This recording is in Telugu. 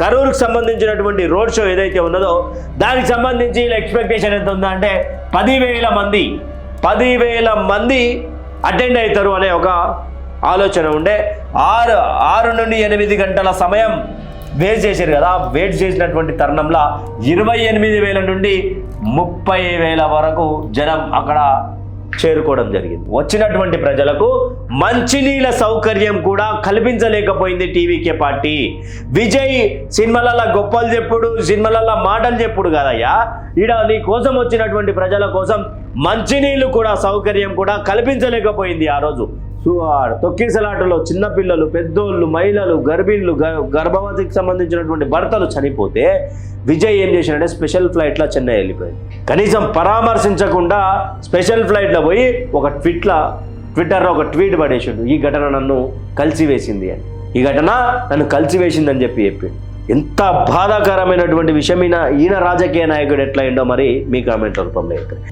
కరూరుకు సంబంధించినటువంటి రోడ్ షో ఏదైతే ఉన్నదో దానికి సంబంధించి ఎక్స్పెక్టేషన్ ఎంత ఉందా అంటే 10,000 మంది అటెండ్ అవుతారు అనే ఒక ఆలోచన ఉండే. 6 నుండి 8 గంటల సమయం వెయిట్ చేశారు కదా. వెయిట్ చేసినటువంటి తరుణంలో 28,000 నుండి 30,000 వరకు జనం అక్కడ చేరుకోవడం జరిగింది. వచ్చినటువంటి ప్రజలకు మంచినీళ్ళ సౌకర్యం కూడా కల్పించలేకపోయింది టీవీకే పార్టీ. విజయ్ సినిమాలలో గొప్పలు చెప్పుడు, సినిమాలలో మాటలు చెప్పుడు కాదయ్యా, ఈడ నీ కోసం వచ్చినటువంటి ప్రజల కోసం మంచినీళ్ళు కూడా సౌకర్యం కూడా కల్పించలేకపోయింది. ఆ రోజు తొక్కిసలాటలో చిన్నపిల్లలు, పెద్దోళ్ళు, మహిళలు, గర్భిణులు, గర్భవతికి సంబంధించినటువంటి భర్తలు చనిపోతే విజయ్ ఏం చేసినట్టే స్పెషల్ ఫ్లైట్లో చెన్నై వెళ్ళిపోయింది. కనీసం పరామర్శించకుండా స్పెషల్ ఫ్లైట్లో పోయి ఒక ట్విట్టర్లో ఒక ట్వీట్ పడేసాడు, ఈ ఘటన నన్ను కలిసివేసింది అని. ఈ ఘటన నన్ను కలిసివేసిందని చెప్పిండు. ఎంత బాధాకరమైనటువంటి విషయం. ఈయన రాజకీయ నాయకుడు ఎట్లా అయిందో మరి మీ కామెంట్ రూపంలో.